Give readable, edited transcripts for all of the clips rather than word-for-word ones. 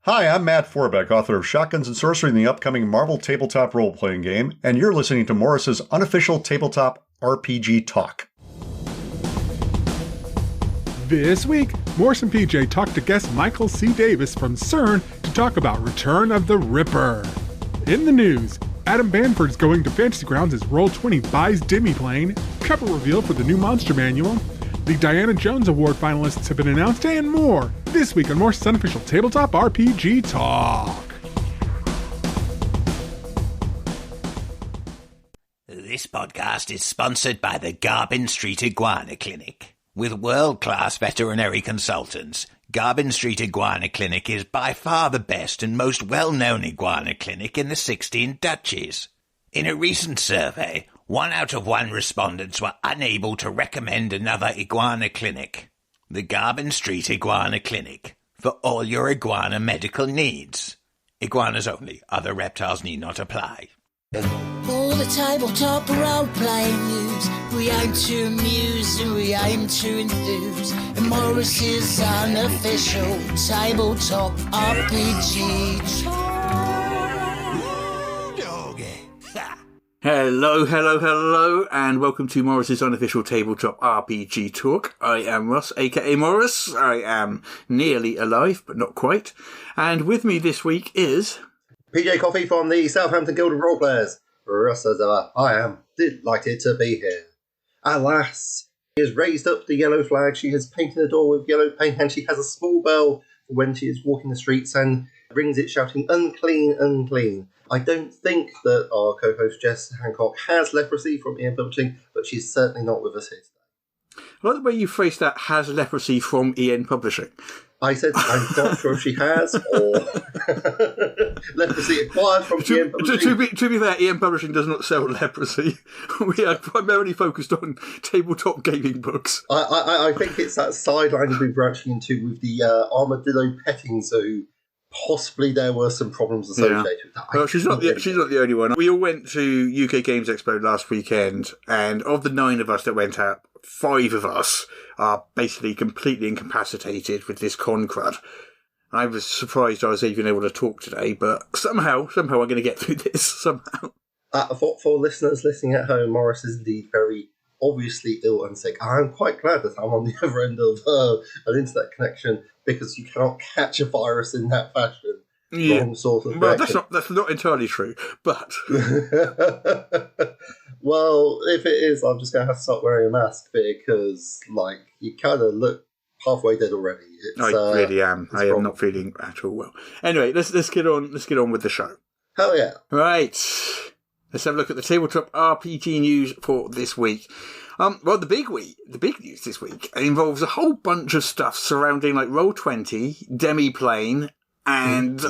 Hi, I'm Matt Forbeck, author of Shotguns and Sorcery in the upcoming Marvel tabletop role-playing game, and you're listening to Morris's unofficial tabletop RPG talk. This week, Morrus and PJ talk to guest Michael C. Davis from CERN to talk about Return of the Ripper. In the news, Adam Banford's going to Fantasy Grounds as Roll20 buys Demiplane, cover reveal for the new Monster Manual, the Diana Jones Award finalists have been announced, and more, this week on Morris's unofficial tabletop RPG talk. This podcast is sponsored by the Garvin Street Iguana Clinic. With world-class veterinary consultants, Garvin Street Iguana Clinic is by far the best and most well-known iguana clinic in the 16 Duchies. In a recent survey, 1 out of 1 respondents were unable to recommend another iguana clinic. The Garvin Street Iguana Clinic, for all your iguana medical needs. Iguanas only, other reptiles need not apply. All the tabletop role-playing news, we aim to amuse and we aim to enthuse. And Morris's unofficial tabletop RPG talk. Hello, and welcome to Morris's unofficial tabletop RPG talk. I am Ross, aka Morrus. I am nearly alive, but not quite. And with me this week is PJ Coffee from the Southampton Guild of Roleplayers. Russ as ever, I am delighted to be here. Alas, she has raised up the yellow flag, she has painted the door with yellow paint, and she has a small bell for when she is walking the streets and rings it shouting, "Unclean, unclean." I don't think that our co-host Jess Hancock has leprosy from EN Publishing, but she's certainly not with us here today. I like the way you phrased that, has leprosy from EN Publishing. I said I'm not sure if she has, or leprosy acquired from EN Publishing. To be fair, EN Publishing does not sell leprosy. We are primarily focused on tabletop gaming books. I think it's that sideline we've been branching into with the armadillo petting zoo. Possibly there were some problems associated with that. Well, she's not the only one. We all went to UK Games Expo last weekend, and of the 9 of us that went out, 5 of us are basically completely incapacitated with this con crud. I was surprised I was even able to talk today, but somehow I'm going to get through this, somehow. For listeners listening at home, Morris is indeed very obviously ill and sick. I'm quite glad that I'm on the other end of an internet connection, because you cannot catch a virus in that fashion. Yeah. Wrong sort of well, that's not entirely true, but... Well, if it is, I'm just going to have to start wearing a mask, because, you kind of look halfway dead already. I really am. I am not feeling at all well. Anyway, let's get on with the show. Hell yeah. Right. Let's have a look at the tabletop RPG news for this week. Well, the big news this week involves a whole bunch of stuff surrounding Roll20, Demiplane, and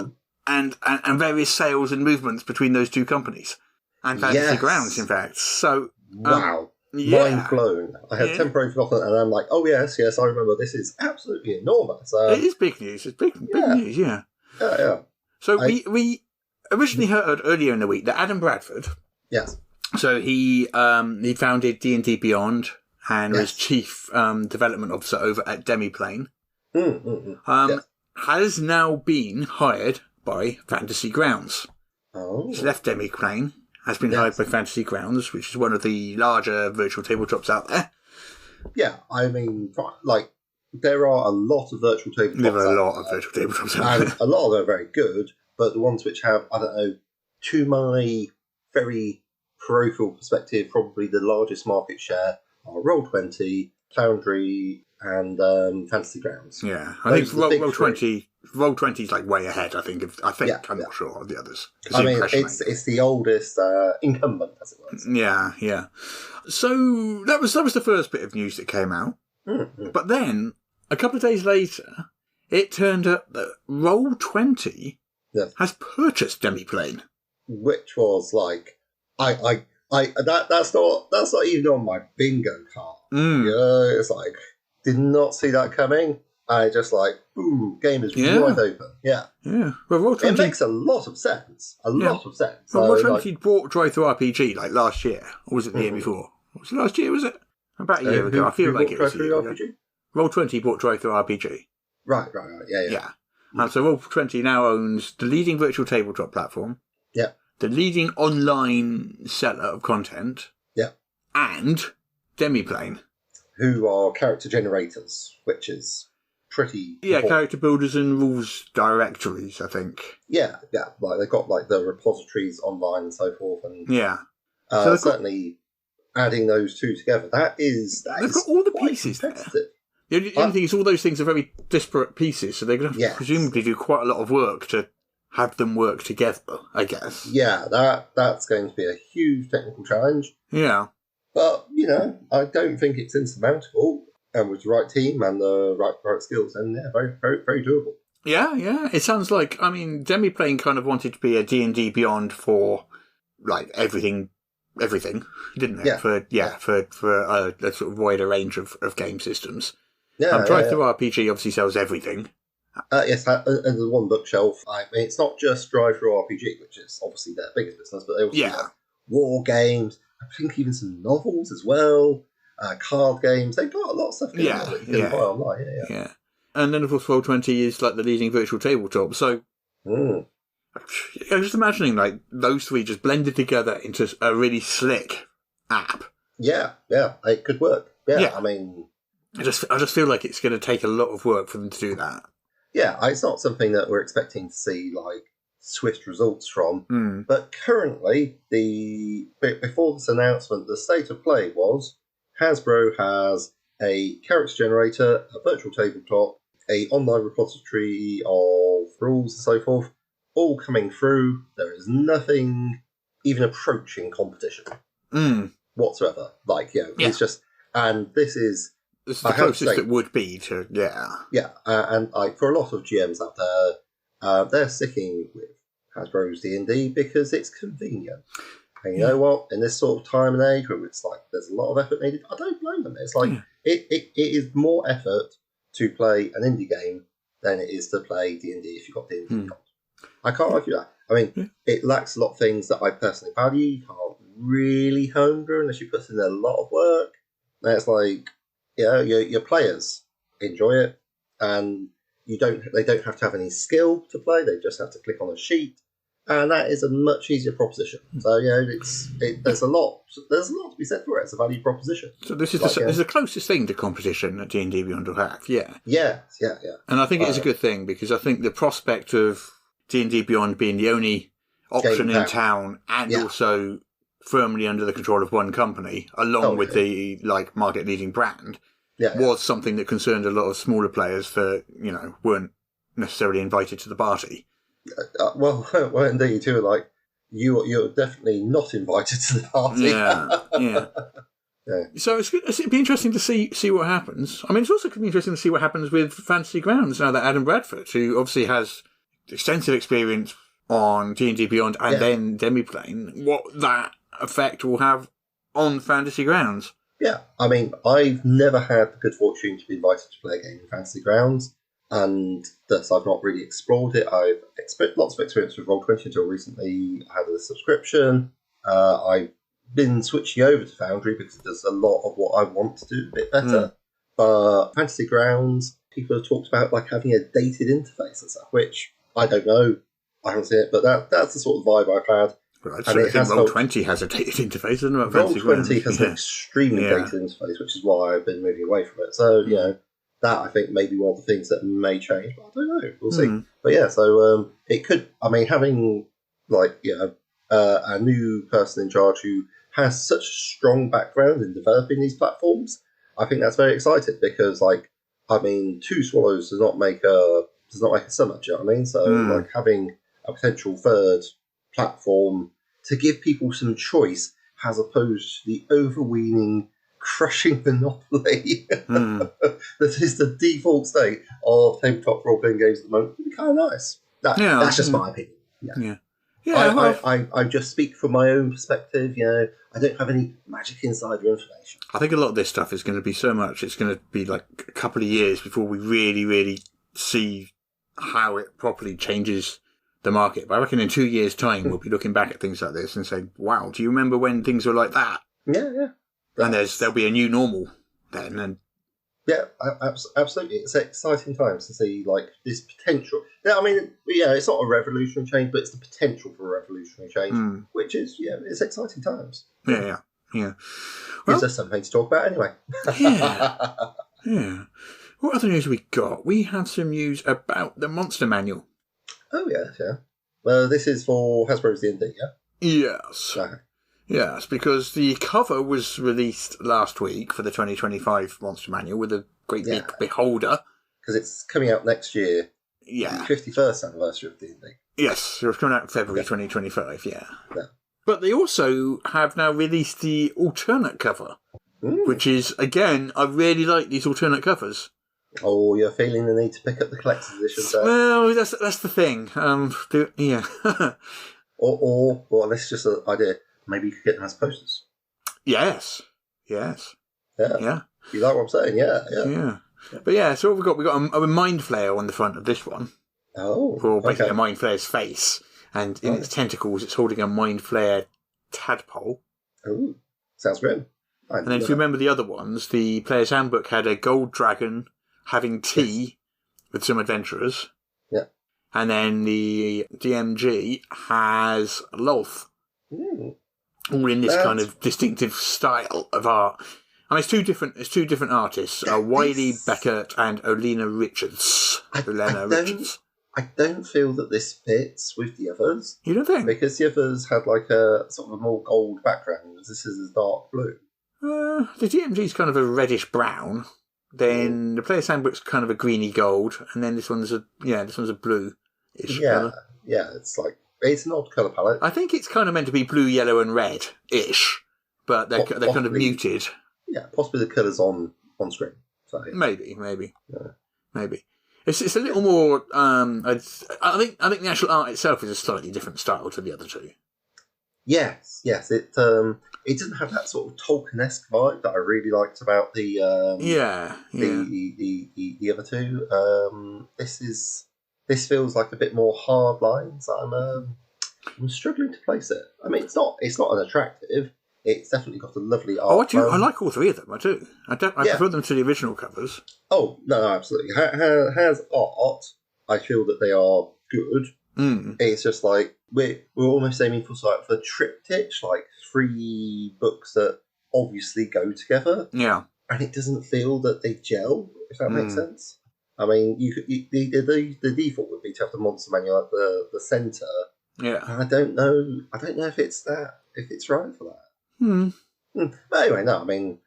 various sales and movements between those two companies, and Fantasy Grounds, in fact. So, wow, mind blown! I had temporarily forgotten, and I'm like, oh yes, I remember. This is absolutely enormous. It is big news. It's big news. Yeah. So we originally heard earlier in the week that Adam Bradford. Yes. So he founded D&D Beyond and was chief development officer over at Demiplane. Has now been hired by Fantasy Grounds. Oh. He's left Demiplane, has been hired by Fantasy Grounds, which is one of the larger virtual tabletops out there. Yeah, I mean, there are a lot of virtual tabletops. There are a lot of virtual tabletops out there. A lot of them are very good, but the ones which have, to my very parochial perspective, probably the largest market share are Roll20, Foundry, and Fantasy Grounds. Yeah, I think Roll20 is way ahead. I think I'm not sure of the others. I mean, it's the oldest incumbent, as it were. Yeah. So that was the first bit of news that came out. Mm-hmm. But then a couple of days later, it turned up that Roll20 has purchased Demiplane, which was that's not even on my bingo card. It's did not see that coming. I just boom, game is wide open. Yeah. Well, Roll20... It makes a lot of sense. Lot of sense. Well, Roll20 bought Drive-Thru RPG last year, or was it the year before? Was it last year? Was it about a year ago? I feel like it was a year ago. Roll20 bought Drive-Thru RPG. Right. Yeah. And so Roll20 now owns the leading virtual tabletop platform. Yeah. The leading online seller of content. Yeah. And Demiplane. Who are character generators, which is pretty important. Character builders and rules directories, I think. Yeah. Like they've got like the repositories online and so forth, and so certainly adding those two together, they've got all the pieces there. The only thing is, all those things are very disparate pieces, so they're going to have to presumably do quite a lot of work to have them work together, I guess. Yeah, that's going to be a huge technical challenge. Yeah. But, I don't think it's insurmountable. And with the right team and the right skills, and very, very, very doable. Yeah. It sounds like, Demiplane kind of wanted to be a D&D Beyond for, like, everything, didn't it? Yeah. For a sort of wider range of game systems. Yeah. Drive-Thru RPG obviously sells everything. Yes, and the one bookshelf. It's not just Drive-Thru RPG, which is obviously their biggest business, but they also have war games. I think even some novels as well, card games. They've got a lot of stuff going on that you can buy online. Yeah. And then, of course, Roll20 is like the leading virtual tabletop. So, I'm just imagining like those three just blended together into a really slick app. Yeah, it could work. Yeah. I just feel like it's going to take a lot of work for them to do that. Yeah, it's not something that we're expecting to see like swift results from. But currently, before this announcement, the state of play was Hasbro has a character generator, a virtual tabletop, a online repository of rules and so forth, all coming through. There is nothing even approaching competition whatsoever. It's just, and this is the closest it would be to, and for a lot of GMs out there, they're sticking with Hasbro's D&D because it's convenient. And you know what? In this sort of time and age where it's like there's a lot of effort needed, I don't blame them. It's like it is more effort to play an indie game than it is to play D&D if you've got D&D. I can't argue that. It lacks a lot of things that I personally value. You can't really homebrew unless you put in a lot of work. And it's like, your players enjoy it, and they don't have to have any skill to play. They just have to click on a sheet, and that is a much easier proposition. So there's a lot to be said for it. It's a value proposition. So this is the closest thing to competition that D&D Beyond will have. Yeah. And I think it is a good thing, because I think the prospect of D&D Beyond being the only option in town and also firmly under the control of one company, along with the market leading brand, was something that concerned a lot of smaller players that weren't necessarily invited to the party. Well, indeed, too. Like you're definitely not invited to the party. Yeah. So it'd be interesting to see what happens. It's also going to be interesting to see what happens with Fantasy Grounds now that Adam Bradford, who obviously has extensive experience on D&D Beyond and then Demiplane, what that effect will have on Fantasy Grounds. Yeah, I've never had the good fortune to be invited to play a game in Fantasy Grounds, and thus I've not really explored it. I've lots of experience with Roll20 until recently. I had a subscription. I've been switching over to Foundry because it does a lot of what I want to do a bit better. But Fantasy Grounds, people have talked about having a dated interface and stuff, which I don't know. I haven't seen it, but that's the sort of vibe I've had. Right, so I think Roll20 has a dated interface, doesn't it? Roll20 has an extremely dated interface, which is why I've been moving away from it. So, that I think may be one of the things that may change, but I don't know. We'll see. But so it could, having a new person in charge who has such a strong background in developing these platforms, I think that's very exciting because, two swallows does not make a summer, do you know what I mean? So, having a potential third platform to give people some choice as opposed to the overweening, crushing monopoly that is the default state of tabletop role-playing games at the moment, would be kind of nice. That's just my opinion. I just speak from my own perspective. I don't have any magic insider information. I think a lot of this stuff is going to be so much, it's going to be like a couple of years before we really, really see how it properly changes the market. But I reckon in 2 years' time, we'll be looking back at things like this and saying, wow, do you remember when things were like that? Yeah. And there'll be a new normal then. And Yeah, absolutely. It's exciting times to see this potential. Yeah, I mean, it's not a revolutionary change, but it's the potential for a revolutionary change, which is it's exciting times. Yeah. Gives us something to talk about anyway. Yeah. What other news we got? We have some news about the Monster Manual. Oh yeah. Well, this is for Hasbro's D&D, yeah. Yes. Okay. Yes, because the cover was released last week for the 2025 Monster Manual with a great big beholder. Because it's coming out next year. Yeah. The 51st anniversary of D&D. Yes, it's coming out in February 2025, yeah. But they also have now released the alternate cover, which is, again, I really like these alternate covers. Oh, you're feeling the need to pick up the collector's edition, sir? Well, that's the thing. Yeah. or let's just an idea. Maybe you could get them as posters. Yes. Yeah. You like what I'm saying? Yeah. But yeah, so what we got a mind flayer on the front of this one. Oh. For basically a mind flayer's face. And in its tentacles, it's holding a mind flayer tadpole. Oh. Sounds grim. And then if you remember the other ones, the player's handbook had a gold dragon having tea with some adventurers. Yeah. And then the DMG has Lolth. All in this kind of distinctive style of art. I mean, it's two different artists, Wiley Beckett and Olena Richards. I don't feel that this fits with the others. You don't think? Because the others had a sort of a more gold background, whereas this is a dark blue. The DMG's kind of a reddish brown. Then the player's handbook's kind of a greeny gold, and then this one's a blue-ish colour. Yeah, it's an odd colour palette. I think it's kind of meant to be blue, yellow, and red-ish, but they're kind of muted. Yeah, possibly the colours on screen. So, yeah. Maybe. Maybe. It's a little more. I think the actual art itself is a slightly different style to the other two. Yes. It doesn't have that sort of Tolkien-esque vibe that I really liked about the the other two. This feels like a bit more hard lines. I'm struggling to place it. I mean, it's not unattractive. It's definitely got a lovely art. I like all three of them. I do. I prefer them to the original covers. Oh no, absolutely. Has art. I feel that they are good. It's just we're almost aiming for triptych, 3 books that obviously go together. Yeah, and it doesn't feel that they gel. If that makes sense. I mean, the default would be to have the Monster Manual at the centre. Yeah, and I don't know if it's right for that. But anyway, no. I mean,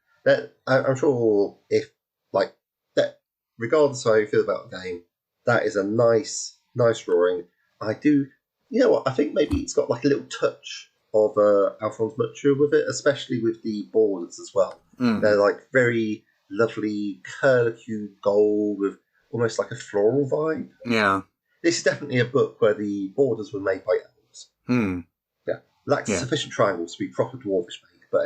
I'm sure if that, regardless of how you feel about the game, that is a nice drawing. I do. You know what? I think maybe it's got a little touch of Alphonse Mucha with it, especially with the borders as well. They're very lovely curlicued gold with almost a floral vibe. Yeah. This is definitely a book where the borders were made by elves. Yeah. Lacks sufficient triangles to be proper dwarvish made, but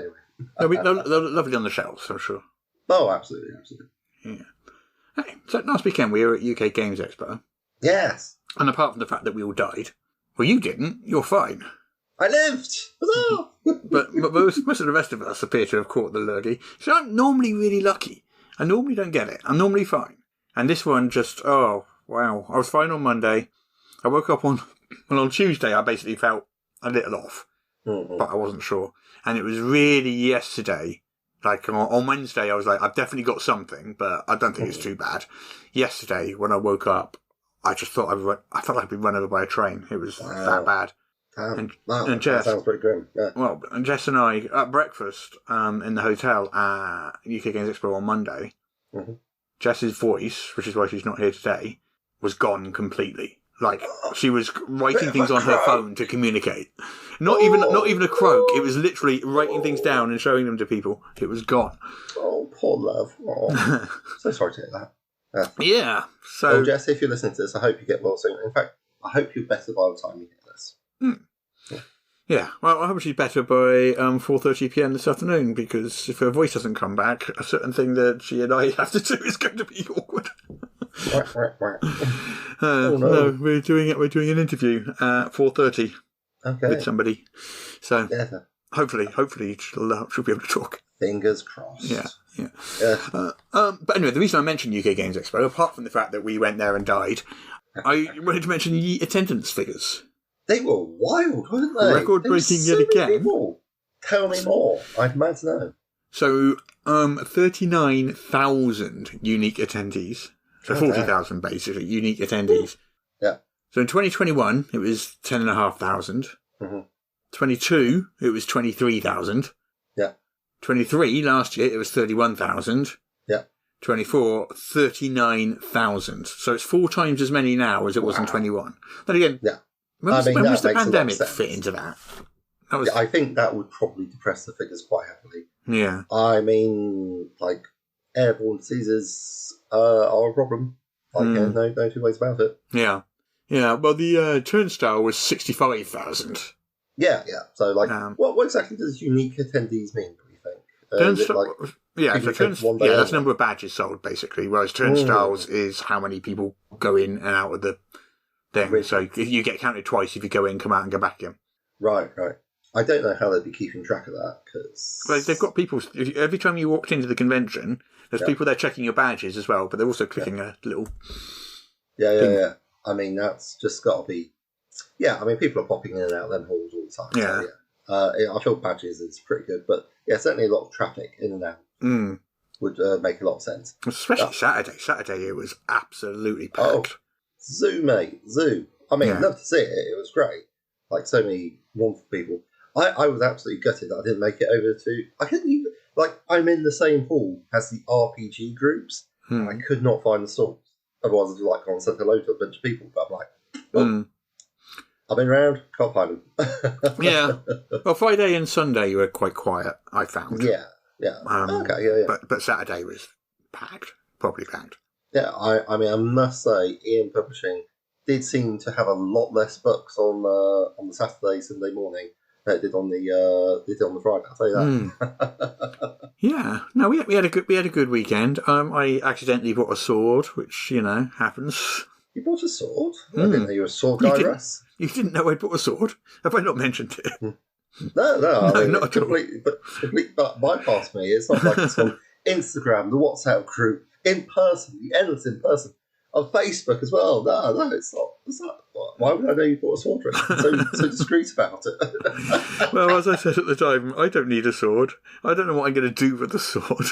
anyway. They're lovely on the shelves, I'm sure. Oh, absolutely. Yeah. Hey, so last weekend we were at UK Games Expo. Yes. And apart from the fact that we all died, well, you didn't. You're fine. I lived! Huzzah! but most of the rest of us appear to have caught the lurgy. So I'm normally really lucky. I normally don't get it. I'm normally fine. And this one just, oh, wow. I was fine on Monday. I woke up on Tuesday, I basically felt a little off. But I wasn't sure. And it was really yesterday. On Wednesday, I was I've definitely got something, but I don't think it's too bad. Yesterday, when I woke up, I just thought I felt like I'd been run over by a train. It was that bad. And Jess, that sounds pretty grim. Yeah. Well, and Jess and I at breakfast in the hotel at UK Games Expo on Monday. Jess's voice, which is why she's not here today, was gone completely. She was writing things on her phone to communicate. Not even a croak. It was literally writing things down and showing them to people. It was gone. Oh, poor love. Oh. So sorry to hear that. Yeah. So, Jess, if you're listening to this, I hope you get well soon. In fact, I hope you're better by the time you hear this. Yeah. Well, I hope she's better by 4:30 p.m. this afternoon, because if her voice doesn't come back, a certain thing that she and I have to do is going to be awkward. No, we're doing an interview at 4:30 with somebody. So hopefully she'll be able to talk. Fingers crossed. Yeah. But anyway, the reason I mentioned UK Games Expo, apart from the fact that we went there and died, I wanted to mention the attendance figures. They were wild, weren't they? Record-breaking yet again. People. Tell me more. I'd like to know. So, 39,000 unique attendees. So 40,000 basically, unique attendees. Yeah. So in 2021, it was 10,500. Mm-hmm. 22, it was 23,000. Yeah. 23, last year, it was 31,000. Yeah. 24, 39,000. So it's 4 times as many now as it was in 21. But again, when was the pandemic fit into that? I think that would probably depress the figures quite heavily. Yeah. I mean, like, airborne diseases are a problem. Like, no two ways about it. Yeah. Yeah, well, the turnstile was 65,000. Yeah. So, like, what exactly does unique attendees mean, do you think? That's the number of badges sold, basically, whereas turnstiles is how many people go in and out of the thing. Really? So you get counted twice if you go in, come out, and go back in. Right. I don't know how they'd be keeping track of that, because... Well, they've got people... Every time you walked into the convention, there's people there checking your badges as well, but they're also clicking a little... Yeah. I mean, that's just got to be... Yeah, I mean, people are popping in and out of them halls all the time. Yeah. So, I feel badges is pretty good, but yeah, certainly a lot of traffic in and out would make a lot of sense. Especially Saturday. Saturday, it was absolutely packed. Oh, Zoo, mate. Zoo. I mean, love to see it. It was great. Like, so many wonderful people. I was absolutely gutted that I didn't make it over to... I couldn't even... Like, I'm in the same hall as the RPG groups, and I could not find the stalls. Otherwise, I'd like on sent hello to a bunch of people, but I'm like, I've been around, can't find them. Yeah. Well, Friday and Sunday were quite quiet, I found. Yeah. But Saturday was packed, probably packed. Yeah, I mean, I must say, Ian Publishing did seem to have a lot less books on the Saturday, Sunday morning than it did on the Friday. I'll tell you that. Yeah, no, we had a good weekend. I accidentally bought a sword, which happens. You bought a sword? I didn't know you were a sword guy, Russ. You didn't know I bought a sword? Have I not mentioned it? No, I mean, not at all. Complete bypass me. It's not like it's on Instagram, the WhatsApp group, in person, the endless in person, on Facebook as well. No, it's not. Why would I know you bought a sword? So discreet about it. Well, as I said at the time, I don't need a sword. I don't know what I'm going to do with the sword.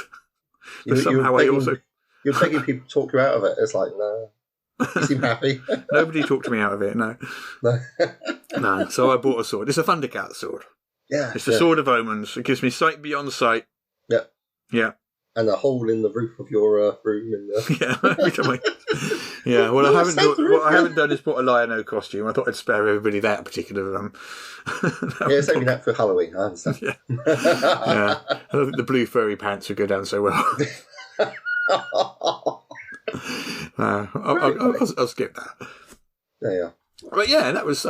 But you're begging people to talk you out of it. It's like, no. You seem happy. Nobody talked me out of it, no. No, so I bought a sword. It's a Thundercat sword. Yeah. It's the Sword of Omens. It gives me sight beyond sight. Yeah. Yeah. And a hole in the roof of your room. Yeah, every time yeah, what I haven't done is put a Lion-O costume. I thought I'd spare everybody that particular... saving that for Halloween, I understand. Yeah. I don't think the blue furry pants would go down so well. I'll skip that. Yeah. But yeah, that was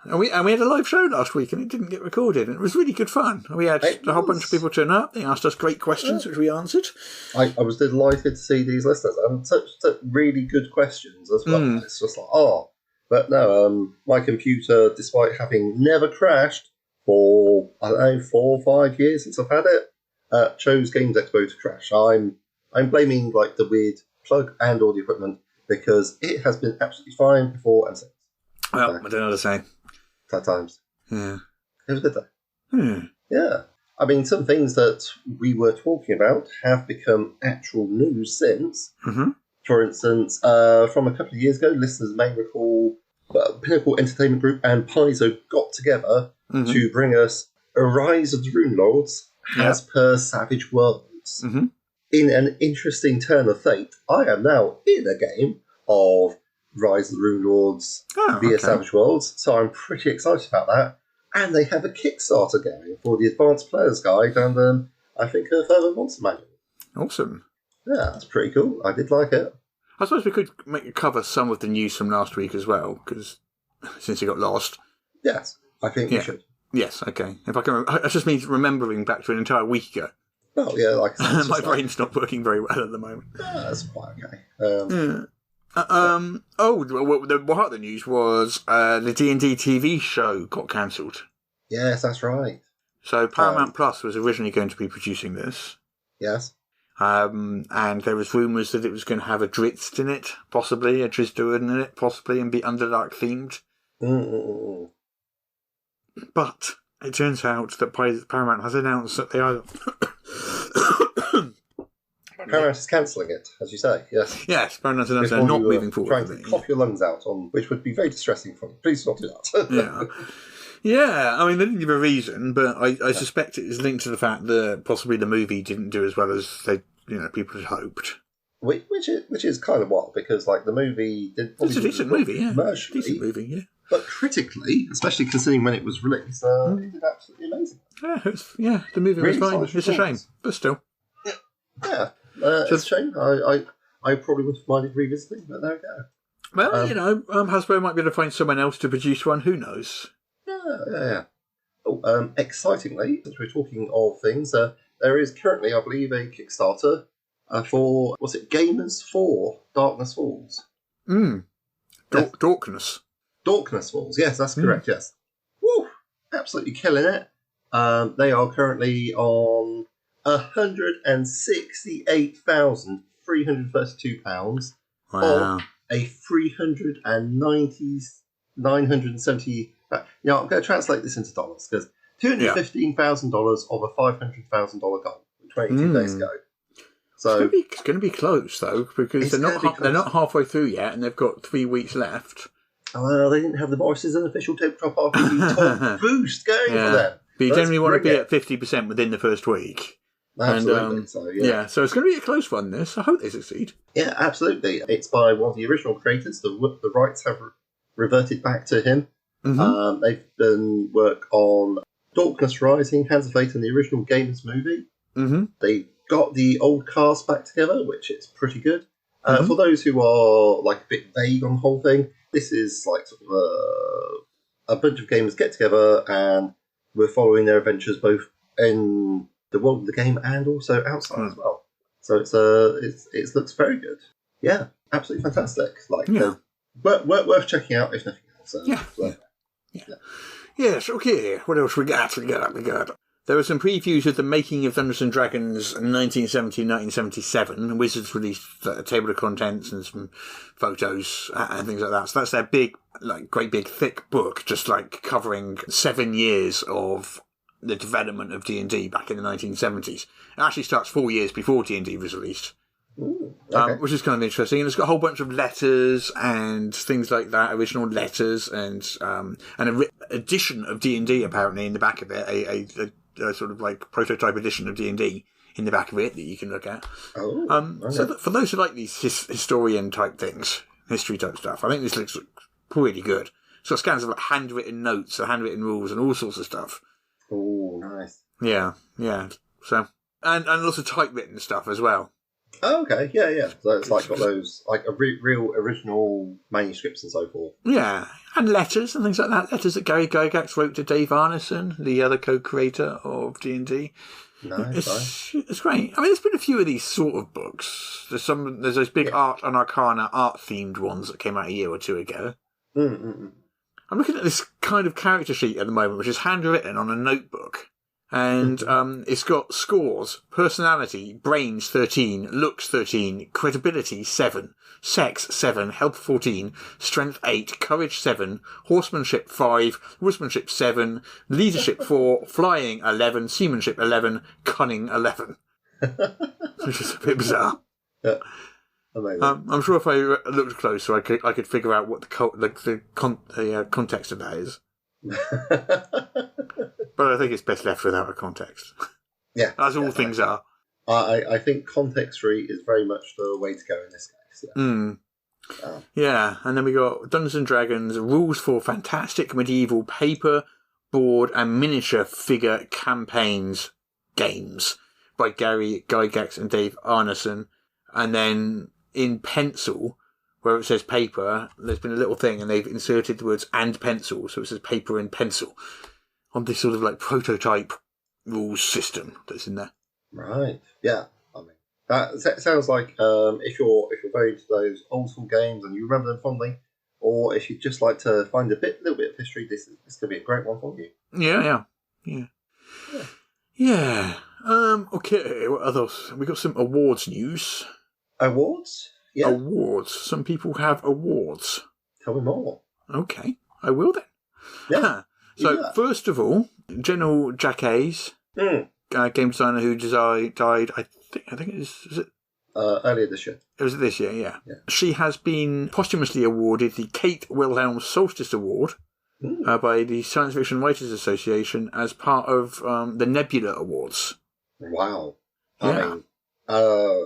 and we had a live show last week and it didn't get recorded and it was really good fun. We had a whole bunch of people turn up. They asked us great questions which we answered. I was delighted to see these listeners and such really good questions as well. It's just like but no, my computer, despite having never crashed for 4 or 5 years since I've had it, chose Games Expo to crash. I'm blaming like the weird plug and all the equipment because it has been absolutely fine before and since. Well, I don't know what to say. At times. Yeah. It was good though. Yeah. I mean, some things that we were talking about have become actual news since. Mm-hmm. For instance, from a couple of years ago, listeners may recall Pinnacle Entertainment Group and Paizo got together to bring us A Rise of the Rune Lords as per Savage Worlds. Mm-hmm. In an interesting turn of fate, I am now in a game of Rise of the Rune Lords via Savage Worlds, so I'm pretty excited about that. And they have a Kickstarter going for the Advanced Player's Guide and I think a further monster manual. Awesome. Yeah, that's pretty cool. I did like it. I suppose we could cover some of the news from last week as well, because since it got lost. Yes, I think we should. Yes, okay. If I can, it just means remembering back to an entire week ago. Oh yeah, like I said, my brain's not working very well at the moment. That's quite okay. Part of the news was the D&D TV show got cancelled. Yes, that's right. So Paramount Plus was originally going to be producing this. Yes. And there was rumours that it was going to have a Drizzt in it, possibly, a Drizzt in it, possibly, and be Underdark themed. But it turns out that Paramount has announced that they are... Paramount is cancelling it, as you say, yes. Yes, Paramount has announced they're not moving forward. Trying to cough your lungs out, which would be very distressing for you. Please don't do that. Yeah, I mean, they didn't give a reason, but I suspect it is linked to the fact that possibly the movie didn't do as well as people had hoped. Which is kind of what, because the movie did. It's a decent movie, yeah. Commercially, Decent movie, yeah. But critically, especially considering when it was released, it did absolutely amazing. Yeah, the movie really was fine. It's a shame, but still. Yeah, it's a shame. I probably would have minded revisiting, but there we go. Well, Hasbro might be able to find someone else to produce one. Who knows? Yeah. Oh, excitingly, since we're talking of things, there is currently, I believe, a Kickstarter for, was it Gamers 4 Darkness Falls? Darkness. Darkness Falls, yes, that's correct, yes. Woo! Absolutely killing it. They are currently on £168,332 of a 970. I'm going to translate this into dollars because $215,000 of a $500,000 goal 22 days ago. So it's going to be close though, because they're not halfway through yet, and they've got 3 weeks left. Well, they didn't have the Morrus and official tabletop RPG top boost going for them. But you generally want to be at 50% within the first week. Absolutely. And, so it's going to be a close one, this. I hope they succeed. Yeah, absolutely. It's by one of the original creators. The rights have reverted back to him. Mm-hmm. They've done work on Darkness Rising, Hands of Fate, and the original Gamers movie. Mm-hmm. They got the old cast back together, which is pretty good. For those who are a bit vague on the whole thing, this is sort of a bunch of gamers get together and we're following their adventures both in the world of the game and also outside as well. So it looks very good. Yeah, absolutely fantastic. Worth checking out if nothing else. Yes, okay. What else we got? There were some previews of the making of Dungeons & Dragons 1970-1977. Wizards released a table of contents and some photos and things like that. So that's their big, great big thick book, just covering 7 years of the development of D&D back in the 1970s. It actually starts 4 years before D&D was released. Ooh, okay. Which is kind of interesting. And it's got a whole bunch of letters and things like that, original letters and an edition of D&D apparently in the back of it, a sort of prototype edition of D&D in the back of it that you can look at. Okay. So for those who like these historian type things, history type stuff, I think this looks pretty good. It's got scans of handwritten notes and handwritten rules and all sorts of stuff. Oh, nice. Yeah. So and lots of typewritten stuff as well. Oh, okay, yeah. So it's got those real original manuscripts and so forth. Yeah, and letters and things like that. Letters that Gary Gygax wrote to Dave Arneson, the other co-creator of D&D. Nice. It's great. I mean, there's been a few of these sort of books. There's those big art and arcana art-themed ones that came out a year or two ago. Mm-mm. I'm looking at this kind of character sheet at the moment, which is handwritten on a notebook. And it's got scores, personality, brains 13, looks 13, credibility 7, sex 7, health 14, strength 8, courage 7, horsemanship 5, woodsmanship 7, leadership 4, flying 11, seamanship 11, cunning 11. Which is a bit bizarre. Yeah. Amazing. I'm sure if I looked closer, I could figure out what the context of that is. But I think it's best left without a context. Yeah. As all things are. I think context-free is very much the way to go in this case. Yeah. Yeah, and then we got Dungeons & Dragons, rules for fantastic medieval paper, board, and miniature figure campaigns games by Gary Gygax and Dave Arneson. And then in pencil, where it says paper, there's been a little thing and they've inserted the words and pencil, so it says paper and pencil on this sort of prototype rules system that's in there. Right. Yeah. I mean, that sounds like if you're very into those old school games and you remember them fondly, or if you'd just like to find a little bit of history, this could be a great one for you. Yeah. Yeah. Okay, what others? We got some awards news. Awards? Yeah. Awards. Some people have awards. Tell me more. Okay, I will then. Yeah. So, first of all, General Jacques, game designer who died, I think it is it? Earlier this year. It was this year, yeah. She has been posthumously awarded the Kate Wilhelm Solstice Award by the Science Fiction Writers Association as part of the Nebula Awards. Wow. Yeah. I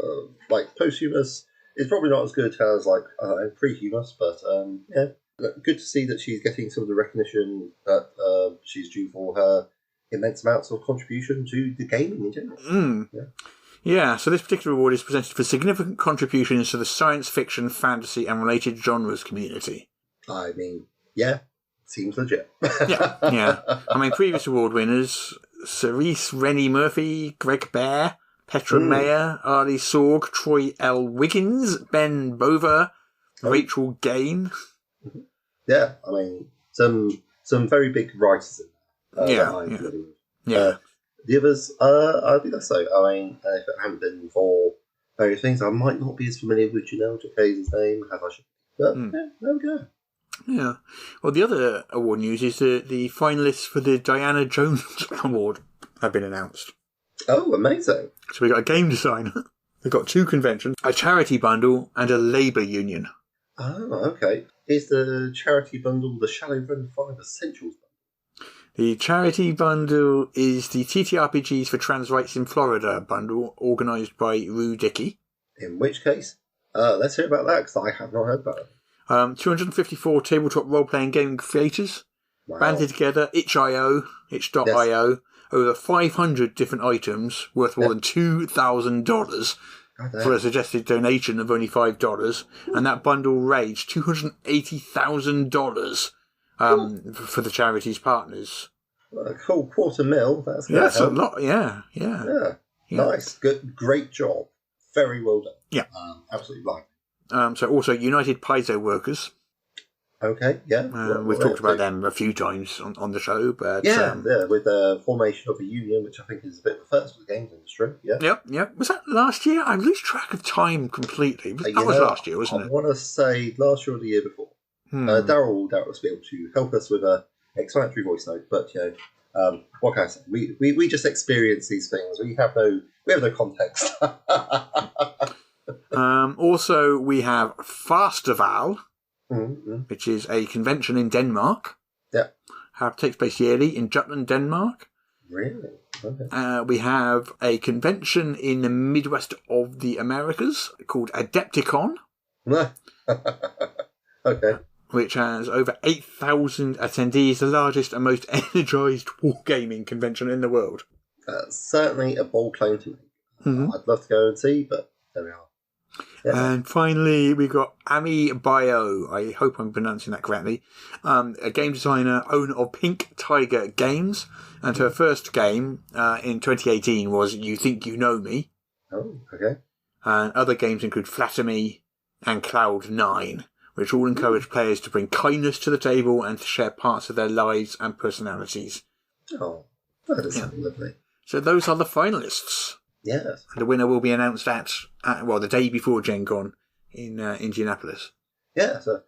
mean, posthumous is probably not as good as prehumous, but yeah, good to see that she's getting some of the recognition that she's due for her immense amounts of contribution to the gaming in general. Yeah, so this particular award is presented for significant contributions to the science fiction, fantasy, and related genres community. I mean, yeah, seems legit. Yeah. I mean, previous award winners: Cerise Rennie Murphy, Greg Bear, Petra Mayer, Arlie Sorg, Troy L. Wiggins, Ben Bover, Rachel Gain. Yeah, I mean, some very big writers in there. Yeah. The others, I think that's so. I mean, if it hadn't been for various things, I might not be as familiar with Janelle Jacquet's name as I should. But yeah, there we go. Yeah. Well, the other award news is that the finalists for the Diana Jones Award have been announced. Oh, amazing. So we got a game designer. We've got 2 conventions, a charity bundle, and a labour union. Oh, okay. Is the charity bundle the Shadowrun 5 Essentials? The charity bundle is the TTRPGs for Trans Rights in Florida bundle, organised by Rue Dickey. In which case, let's hear about that, because I have not heard about it. 254 tabletop role-playing gaming creators banded together, itch.io, over 500 different items worth more than $2,000 for a suggested donation of only $5, and that bundle raised $280,000 for the charity's partners. A cool $250,000. That's a lot. Yeah. Nice. Good. Great job. Very well done. Yeah. Absolutely right. So also United Paizo Workers. Okay. Yeah. We've talked about them a few times on the show, but with the formation of a union, which I think is a bit of a first for the games industry. Yeah. Yep. Was that last year? I lose track of time completely. That was last year, wasn't it? I want to say last year or the year before. Darryl will doubtless be able to help us with a explanatory voice note, but what can I say? We just experience these things. We have no context. Also, we have Fasterval, which is a convention in Denmark. Yeah, takes place yearly in Jutland, Denmark. Really? Okay. We have a convention in the Midwest of the Americas called Adepticon. Okay. Which has over 8,000 attendees, the largest and most energised wargaming convention in the world. Certainly a bold claim to make. I'd love to go and see, but there we are. Yeah. And finally, we've got Ami Bio. I hope I'm pronouncing that correctly. A game designer, owner of Pink Tiger Games. And her first game in 2018 was You Think You Know Me. Oh, okay. And other games include Flatter Me and Cloud9, which all encourage players to bring kindness to the table and to share parts of their lives and personalities. Oh, that is lovely. So those are the finalists. Yes. And the winner will be announced at the day before Gen Con in Indianapolis. Yeah, so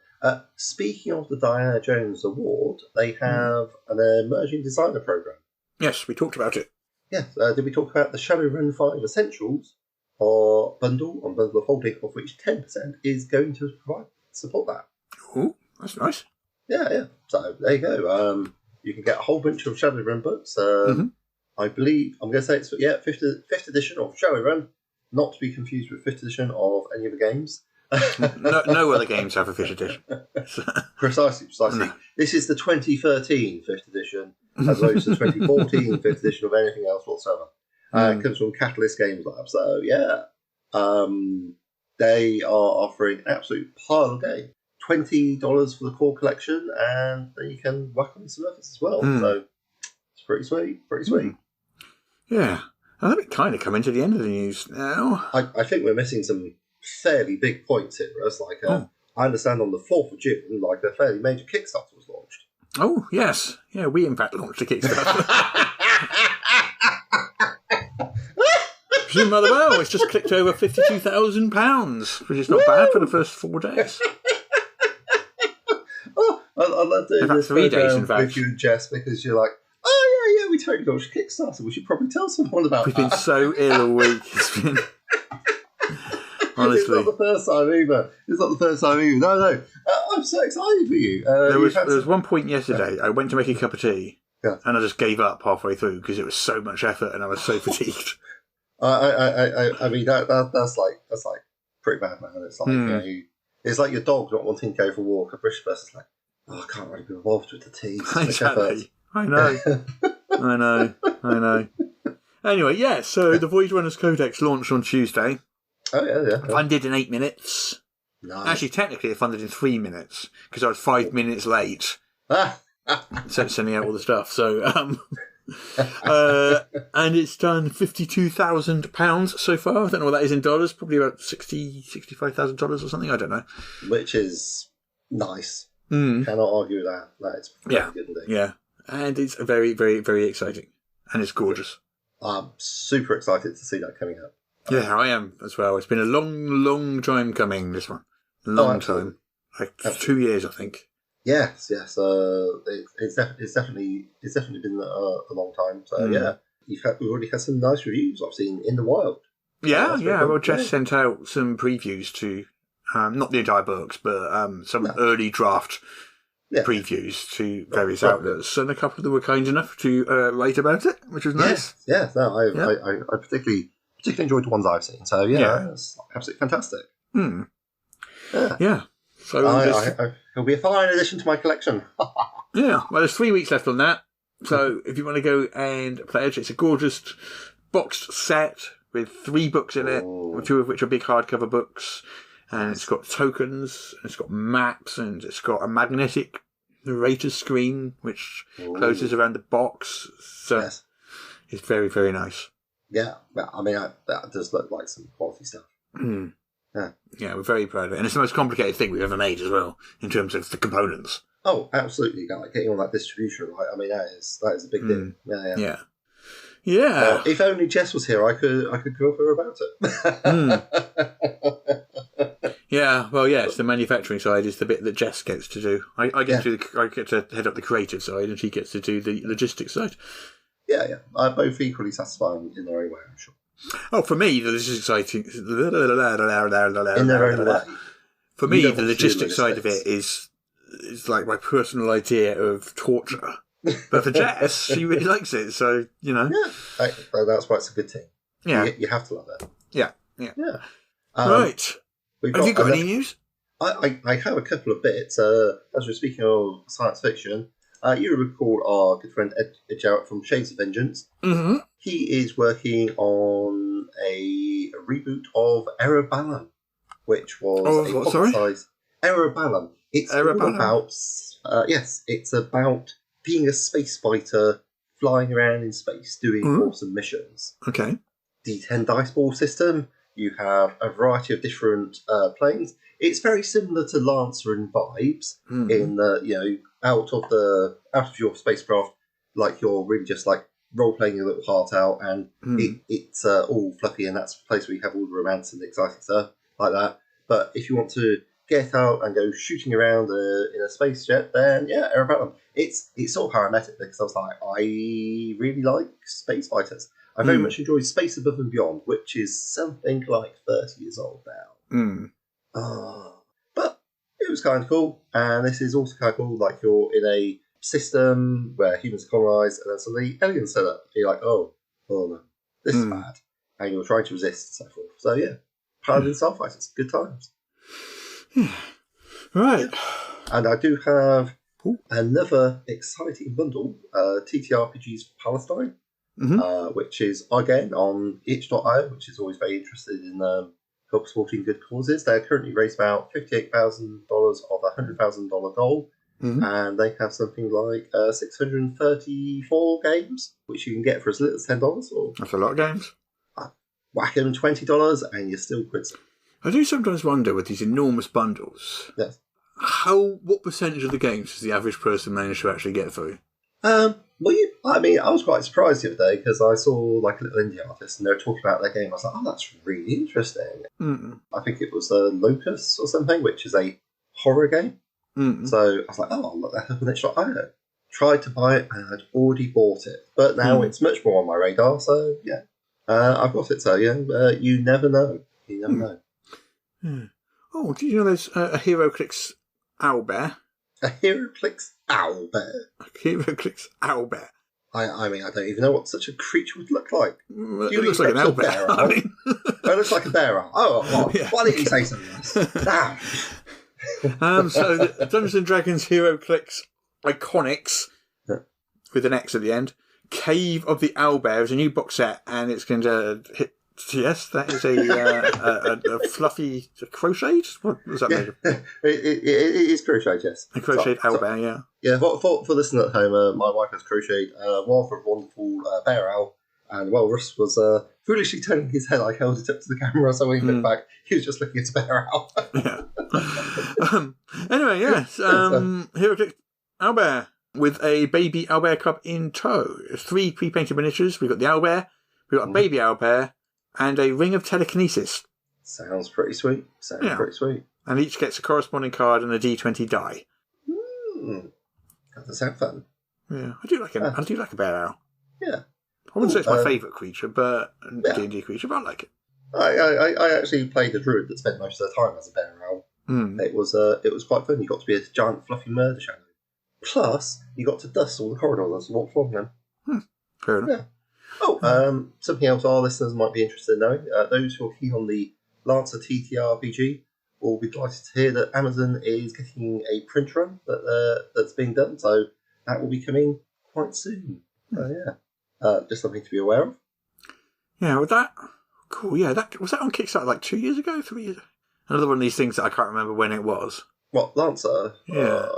speaking of the Diana Jones Award, they have an emerging designer program. Yes, we talked about it. Yes, did we talk about the Shadowrun 5 Essentials or bundle of holding, of which 10% is going to support that? Oh, that's nice. Yeah. So there you go. You can get a whole bunch of Shadowrun books. I believe I'm going to say it's 5th edition of Shadowrun, not to be confused with 5th edition of any other games. no other games have a 5th edition. Precisely. No. This is the 2013 5th edition, as opposed to the 2014 5th edition of anything else whatsoever. It comes from Catalyst Games Lab. So they are offering an absolute pile of game. $20 for the core collection, and then you can whack on some others as well. So it's pretty sweet. Yeah. I think we're kind of coming to the end of the news now. I think we're missing some fairly big points here, Russ. I understand on the 4th of June, a fairly major Kickstarter was launched. Oh, yes. Yeah, we in fact launched a Kickstarter. doing rather well. It's just clicked over £52,000, which is not bad for the first 4 days. Oh, I love doing this 3 days, in fact. with you and Jess, because you're like, oh yeah, we totally launched Kickstarter. We should probably tell someone about We've that. been so ill all week. It's been... Honestly. It's not the first time either. No. I'm so excited for you. There was one point yesterday, I went to make a cup of tea, and I just gave up halfway through because it was so much effort and I was so fatigued. I mean, that's like pretty bad, man. It's like, it's like your dog not wanting to go for a walk. A British person's like, oh, I can't really be involved with the tea. Exactly. I know. Anyway, so the Void Runners Codex launched on Tuesday. Oh, yeah. Funded in 8 minutes. Nice. Actually, technically, it funded in 3 minutes because I was 5 minutes late sending out all the stuff. So, and it's done £52,000 so far. I don't know what that is in dollars. Probably about $65,000 or something. I don't know. Which is nice. Cannot argue with that. That is pretty good indeed. Yeah, and it's very, very, very exciting, and it's gorgeous. I'm super excited to see that coming up. Yeah, I am as well. It's been a long, long time coming, this one. Long time. Like 2 years, I think. Yes. It's definitely been a long time. So, we've already had some nice reviews I've seen in the wild. Yeah. Well, Jess sent out some previews to, not the entire books, but some early draft previews to various outlets. And a couple of them were kind enough to write about it, which was nice. Yeah. No, I particularly enjoyed the ones I've seen. So, it's absolutely fantastic. Yeah. So it'll be a fine addition to my collection. Well, there's 3 weeks left on that. So if you want to go and pledge, it's a gorgeous boxed set with 3 books in it, 2 of which are big hardcover books. And it's got tokens, and it's got maps, and it's got a magnetic narrator screen which closes around the box. So it's very, very nice. Yeah, I mean, that does look like some quality stuff. Yeah, we're very proud of it. And it's the most complicated thing we've ever made as well, in terms of the components. Oh, absolutely. Like getting all that distribution right. I mean, that is a big deal. Yeah. If only Jess was here, I could go for her about it. Yeah, well, yes, the manufacturing side is the bit that Jess gets to do. I get to head up the creative side, and she gets to do the logistics side. Yeah. Both equally satisfying in their own way, I'm sure. Oh, for me, the logistics side... In their own way. For me, the logistics side of it is like my personal idea of torture. But for Jess, she really likes it, so, you know. Yeah, that's why it's a good team. Yeah. You have to love it. Yeah. Right. Have you got any news? I have a couple of bits. As we're speaking of science fiction, you recall our good friend Ed Jarrett from Shades of Vengeance. Mm-hmm. He is working on a reboot of Ereballum, which was a pocket-sized Ereballum. It's all about it's about being a space fighter, flying around in space, doing awesome missions. Okay. D10 dice ball system. You have a variety of different planes. It's very similar to Lancer in vibes. In the out of your spacecraft, like you're really just like role playing your little heart out, and it's all fluffy, and that's the place where you have all the romance and the exciting stuff like that. But if you want to get out and go shooting around in a space jet, then Ereballum. It's sort of parametric because I was like, I really like space fighters. I very much enjoyed Space Above and Beyond, which is something like 30 years old now. But it was kind of cool, and this is also kind of cool. Like you're in a system where humans are colonized, and then suddenly aliens set up. You're like, oh no, this is bad, and you're trying to resist and so forth. So Paladin Starfighters, good times. Right. And I do have another exciting bundle, TTRPGs for Palestine, which is again on itch.io, which is always very interested in help supporting good causes. They're currently raised about $58,000 of a $100,000 goal, and they have something like 634 games, which you can get for as little as $10. Or that's a lot of games. Whack them $20, and you're still quits. I do sometimes wonder with these enormous bundles, yes, what percentage of the games does the average person manage to actually get through? I was quite surprised the other day because I saw like a little indie artist and they were talking about their game. I was like, oh, that's really interesting. Mm-mm. I think it was Locus or something, which is a horror game. Mm-mm. So I was like, oh, I'll look that up on itch.io. Tried to buy it and I'd already bought it. But now it's much more on my radar, so yeah. I've got it, so yeah. You never know. You never know. Yeah. Oh, did you know there's a HeroClix owlbear? A HeroClix owlbear? A HeroClix owlbear. I mean, I don't even know what such a creature would look like. It looks like an owlbear. I mean... it looks like a bear owl. Oh, well, Yeah. Why didn't you say something else? Damn. So the Dungeons & Dragons HeroClix Iconics, with an X at the end, Cave of the Owlbear is a new box set, and it's going to hit... Yes, that is a fluffy crocheted? What was that made of? It is crocheted, yes. A crocheted owlbear, yeah. Yeah, for listeners at home, my wife has crocheted a rather wonderful bear owl, and well, Russ was foolishly turning his head. I held it up to the camera, so when he looked back, he was just looking at a bear owl. Yeah. Anyway, yes, HeroClix owlbear with a baby owlbear cub in tow. There's 3 pre-painted miniatures. We've got the owlbear, we've got a baby owlbear, and a ring of telekinesis. Sounds pretty sweet. Pretty sweet. And each gets a corresponding card and a D20 die. That does sound fun. Yeah, I do like a bear owl. Yeah. I wouldn't say it's my favourite creature, but D&D creature, but I like it. I actually played a druid that spent most of the time as a bear owl. It was quite fun. You got to be a giant fluffy murder shadow. Plus, you got to dust all the corridors and walk along them. Fair enough. Yeah. Oh, something else our listeners might be interested in knowing. Those who are keen on the Lancer TTRPG will be delighted to hear that Amazon is getting a print run that's being done, so that will be coming quite soon. Just something to be aware of. Yeah, with that, cool. Yeah, was that on Kickstarter like 2 years ago, 3 years ago? Another one of these things that I can't remember when it was. What, Lancer? Yeah.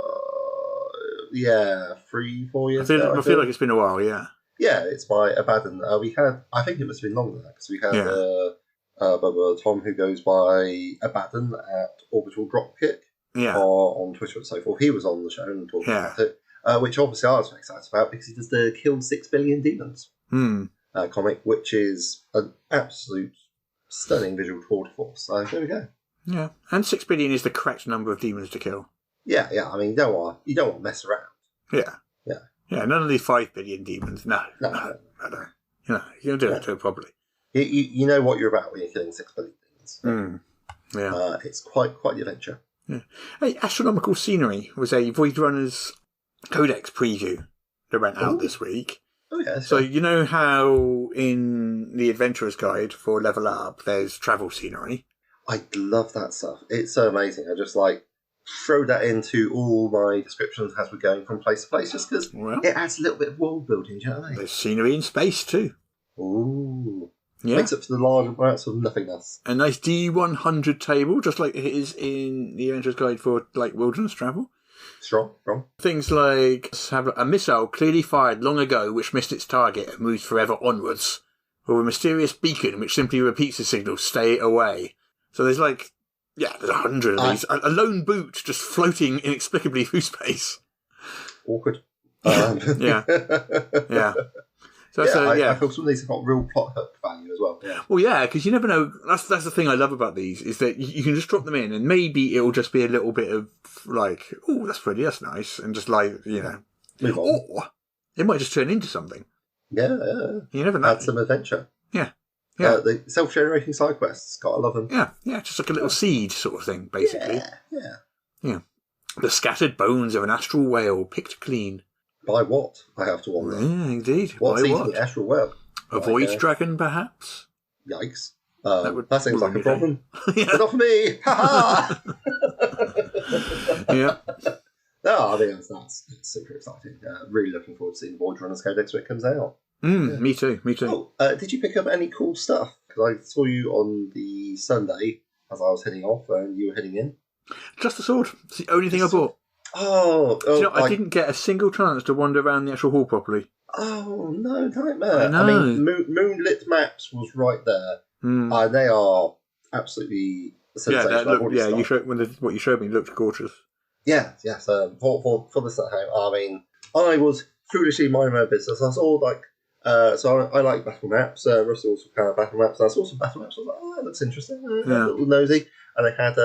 3-4 years ago. I feel like it's been a while. Yeah. Yeah, it's by Abaddon. I think it must have been longer than that, because we had Tom, who goes by Abaddon at Orbital Dropkick on Twitter and so forth. He was on the show and talking about it, which obviously I was very excited about because he does the Kill 6 Billion Demons comic, which is an absolute stunning visual tour de force. So there we go. Yeah, and 6 billion is the correct number of demons to kill. Yeah. I mean, you don't want to mess around. Yeah. None of these 5 billion demons. No. You know, you don't do it properly. You know what you're about when you're killing 6 billion demons. Yeah. It's quite the adventure. Yeah. Hey, Astronomical Scenery was a Void Runners Codex preview that went out this week. Oh, yeah. So you know how in the Adventurer's Guide for Level Up there's travel scenery? I love that stuff. It's so amazing. I just throw that into all my descriptions as we're going from place to place, just because it adds a little bit of world building, do you know what I mean? There's scenery in space too. Ooh. Yeah. Makes up for the large amounts of nothingness. A nice D100 table, just like it is in the Adventurer's Guide for wilderness travel. Strong. Things like have a missile clearly fired long ago which missed its target and moves forever onwards. Or a mysterious beacon which simply repeats the signal, stay away. So there's there's 100 of these. A lone boot just floating inexplicably through space. Awkward. Yeah. So I feel some of these have got real plot hook value as well. Yeah. Well, yeah, because you never know. That's the thing I love about these, is that you can just drop them in and maybe it'll just be a little bit of oh, that's pretty, that's nice, and just move on. Or it might just turn into something. Yeah. You never know. Add some adventure. Yeah. The self-generating side quests, gotta love them. Yeah, just like a little seed sort of thing, basically. Yeah. The scattered bones of an astral whale picked clean. By what, I have to wonder. Yeah, indeed. What's By even what? the astral whale? A void dragon, perhaps? Yikes. That seems like a problem. Yeah. But not for me! Ha-ha! Yeah. No, I think that's super exciting. Really looking forward to seeing the Void Runners Codex when it comes out. Me too. Oh, did you pick up any cool stuff? Because I saw you on the Sunday as I was heading off and you were heading in. Just the sword. It's the only thing I bought. I didn't get a single chance to wander around the actual hall properly. Oh, no, nightmare. I know. I mean, Moonlit Maps was right there. And they are absolutely sensational. What you showed me looked gorgeous. Yes. For this at home, I mean, I was foolishly mind my business. I saw so I like battle maps. Russell also kind of battle maps. And I saw some battle maps. I was like, oh, that looks interesting. A little nosy. And they had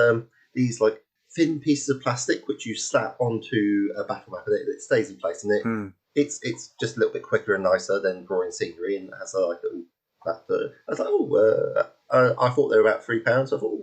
these like thin pieces of plastic which you slap onto a battle map, and it stays in place. And it's just a little bit quicker and nicer than drawing scenery, and it has like a little. I was like, I thought they were about £3. I thought,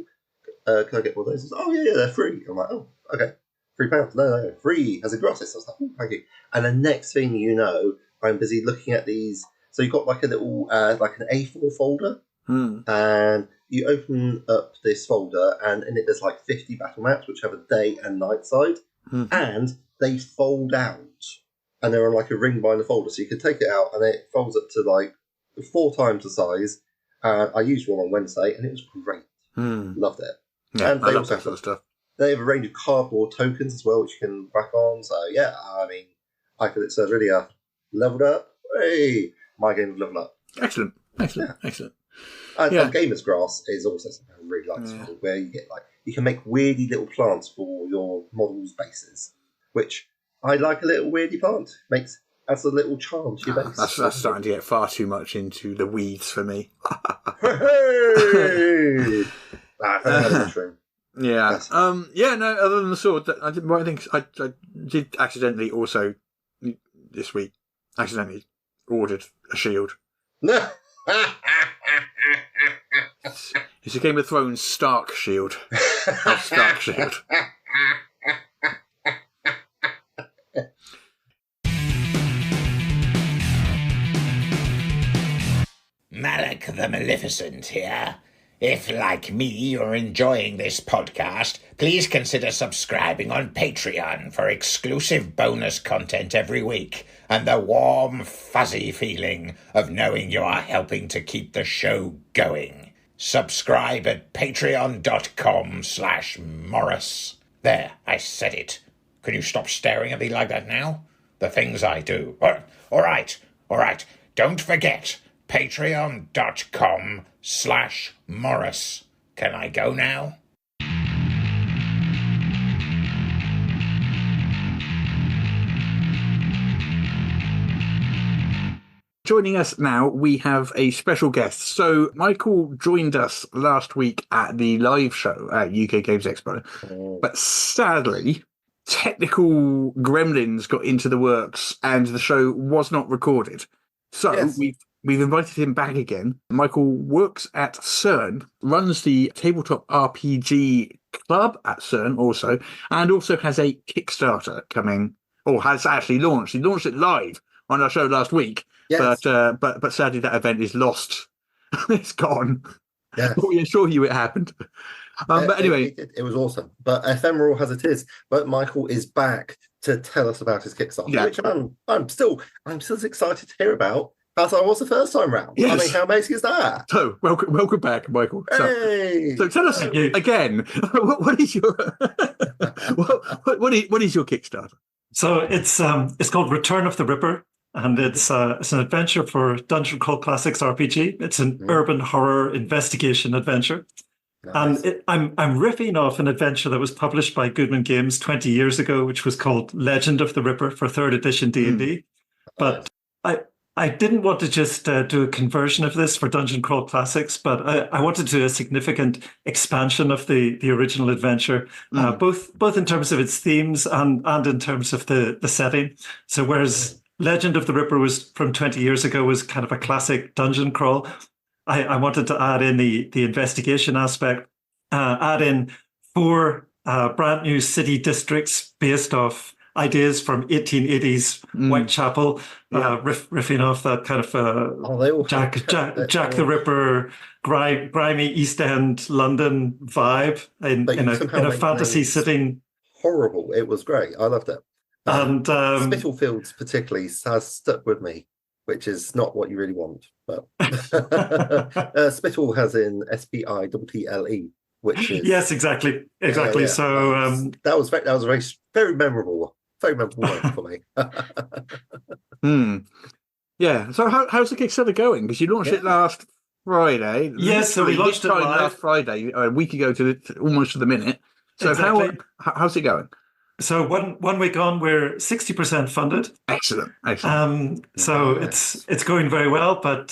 can I get one of those? Oh yeah, they're free. I'm like, oh, okay, £3. No, free as a gratis. I was like, oh, thank you. And the next thing you know, I'm busy looking at these. So you've got like a little, like an A4 folder, and you open up this folder, and in it there's like 50 battle maps which have a day and night side, and they fold out, and they're on like a ring behind the folder, so you can take it out, and it folds up to like 4 times the size. I used one on Wednesday, and it was great. Loved it. Yeah, and I love that sort of stuff. They have a range of cardboard tokens as well, which you can whack on. So yeah, I mean, it's really leveled up. Hey, my game leveled up. Excellent. And Gamer's Grass is also something I really like, where you get you can make weirdy little plants for your models' bases, which I like. A little weirdy plant adds a little charm to your base. That's starting to get far too much into the weeds for me. Hey! Yeah. Yes. No, other than the sword, I did accidentally also this week ordered a shield. It's a Game of Thrones Stark shield. Stark shield. Malak the Maleficent here. If, like me, you're enjoying this podcast, please consider subscribing on Patreon for exclusive bonus content every week and the warm, fuzzy feeling of knowing you are helping to keep the show going. Subscribe at patreon.com/Morrus. There, I said it. Can you stop staring at me like that now? The things I do. All right. Don't forget, patreon.com/Morrus. Can I go now? Joining us now, we have a special guest. So Michael joined us last week at the live show at UK Games Expo, but sadly, technical gremlins got into the works and the show was not recorded. So we've invited him back again. Michael works at CERN, runs the tabletop RPG club at CERN also, and also has a Kickstarter coming, or has actually launched. He launched it live on our show last week, but sadly that event is lost. It's gone. Yes. But we assure you it happened. But anyway, it was awesome. But ephemeral as it is, but Michael is back to tell us about his Kickstarter, which I'm still as excited to hear about as I was the first time round. Yes. I mean, how amazing is that? So welcome back, Michael. Hey! So tell us again, what is your what is your Kickstarter? So it's called Return of the Ripper, and it's an adventure for Dungeon Crawl Classics RPG. It's an urban horror investigation adventure. Nice. And I'm riffing off an adventure that was published by Goodman Games 20 years ago, which was called Legend of the Ripper for 3rd edition D&D. But I didn't want to just do a conversion of this for Dungeon Crawl Classics, but I wanted to do a significant expansion of the original adventure, both in terms of its themes and in terms of the setting. So whereas Legend of the Ripper was from 20 years ago was kind of a classic dungeon crawl, I wanted to add in the investigation aspect, add in 4 brand new city districts based off ideas from 1880s Whitechapel, riffing off that kind of Jack the Ripper, grimy East End London vibe in a fantasy setting. Horrible. It was great. I loved it. And Spittlefields particularly has stuck with me, which is not what you really want. But Spittle has in SPITTLE, which is exactly. So that was very memorable. Very memorable moment for me. Yeah. So how's the Kickstarter going? Because you launched it last Friday. Yes, so we launched it last Friday, a week ago almost to the minute. So how's it going? So one week on, we're 60% funded. Excellent. So it's going very well, but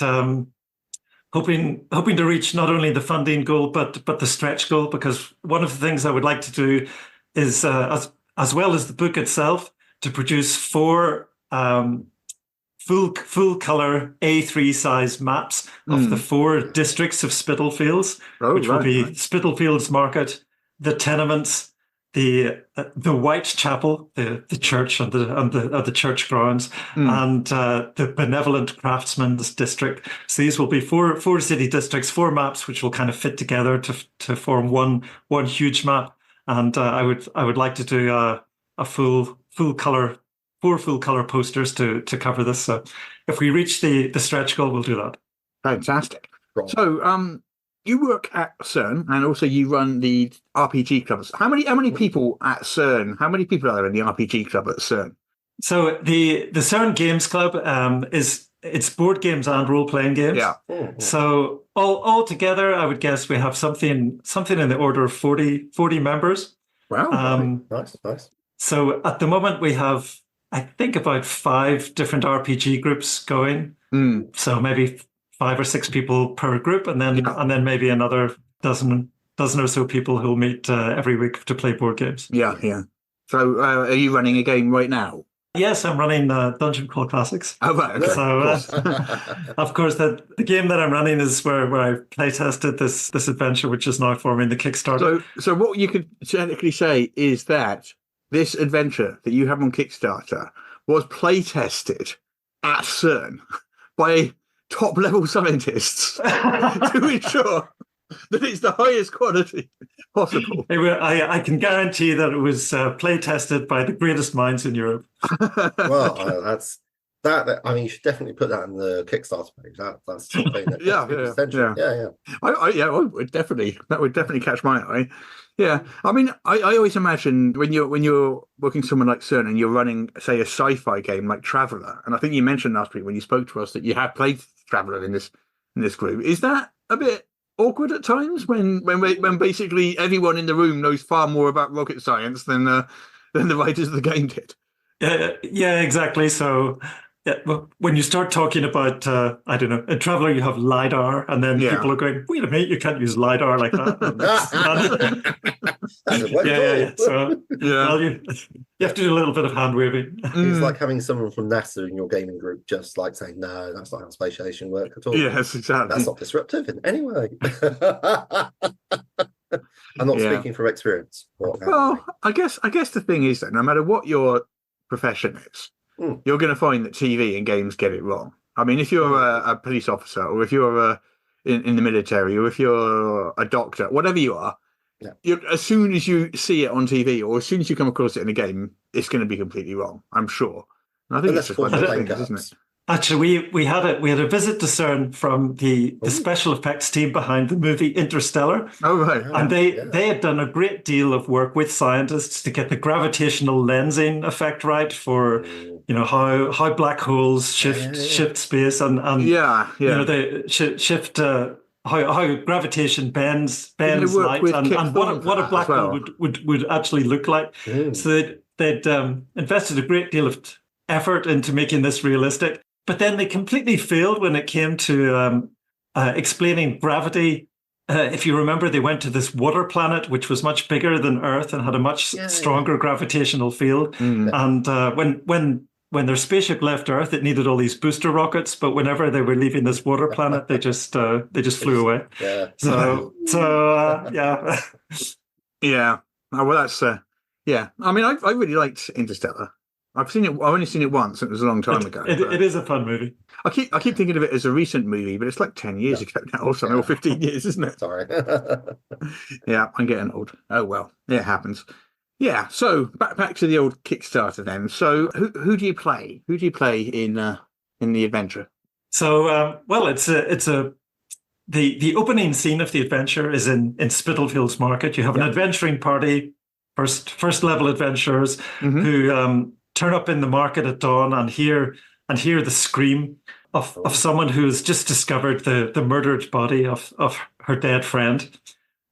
hoping to reach not only the funding goal but the stretch goal, because one of the things I would like to do is as well as the book itself, to produce 4 full color A3 size maps of the 4 districts of Spitalfields, which will be Spitalfields Market, the tenements, the Whitechapel, the church and the church grounds, and the benevolent craftsman's district. So these will be four city districts, 4 maps, which will kind of fit together to form one huge map. And I would like to do a full color, 4 full color posters to cover this. So if we reach the stretch goal, we'll do that. Fantastic. So you work at CERN, and also you run the RPG clubs. How many people at CERN? How many people are there in the RPG club at CERN? So the CERN Games Club it's board games and role playing games. Yeah. So all together, I would guess we have something in the order of 40 members. Wow. Nice. So at the moment we have, I think, about 5 different RPG groups going. So maybe 5 or 6 people per group, and then maybe another dozen or so people who'll meet every week to play board games. Yeah. So are you running a game right now? Yes, I'm running Dungeon Crawl Classics. Oh, right. Okay. So, of course, the game that I'm running is where I play tested this adventure, which is now forming the Kickstarter. So what you could technically say is that this adventure that you have on Kickstarter was play tested at CERN by top-level scientists to ensure that it's the highest quality possible. I can guarantee that it was play tested by the greatest minds in Europe. Well, that's that. I mean, you should definitely put that in the Kickstarter page. That's something that I would definitely. That would definitely catch my eye. Yeah, I mean, I always imagine when you're working someone like CERN and you're running, say, a sci-fi game like Traveller, and I think you mentioned last week when you spoke to us that you have played Traveller in this group. Is that a bit awkward at times when basically everyone in the room knows far more about rocket science than the writers of the game did? Yeah, exactly. So when you start talking about, I don't know, in Traveller you have LiDAR, and then people are going, wait a minute, you can't use LiDAR like that. So well, you have to do a little bit of hand waving. It's like having someone from NASA in your gaming group just like saying, no, that's not how space station work at all. Yes, exactly. That's not disruptive in any way. I'm not speaking from experience. Well, I guess the thing is that no matter what your profession is, you're going to find that TV and games get it wrong. I mean, if you're a police officer, or if you're in the military, or if you're a doctor, whatever you are, as soon as you see it on TV, or as soon as you come across it in a game, it's going to be completely wrong, I'm sure. And I think it's just one of the things, isn't it? Actually, we had a visit to CERN from the special effects team behind the movie Interstellar. Oh, right. And they had done a great deal of work with scientists to get the gravitational lensing effect right for, how black holes shift space and they shift how gravitation bends light and what a black hole would actually look like. So they'd invested a great deal of effort into making this realistic. But then they completely failed when it came to explaining gravity. If you remember, they went to this water planet, which was much bigger than Earth and had a much stronger gravitational field. And when their spaceship left Earth, it needed all these booster rockets. But whenever they were leaving this water planet, they just flew away. Yeah. So. Yeah. Oh, well, that's I mean, I really liked Interstellar. I've only seen it once. It was a long time ago. It is a fun movie. I keep thinking of it as a recent movie, but it's like 10 years ago now, or something, or 15 years, isn't it? Sorry. Yeah, I'm getting old. Oh well, it happens. Yeah. So back to the old Kickstarter then. So who do you play? Who do you play in the adventure? So the opening scene of the adventure is in Spitalfields Market. You have an adventuring party, first level adventurers who turn up in the market at dawn and hear the scream of someone who has just discovered the murdered body of her dead friend.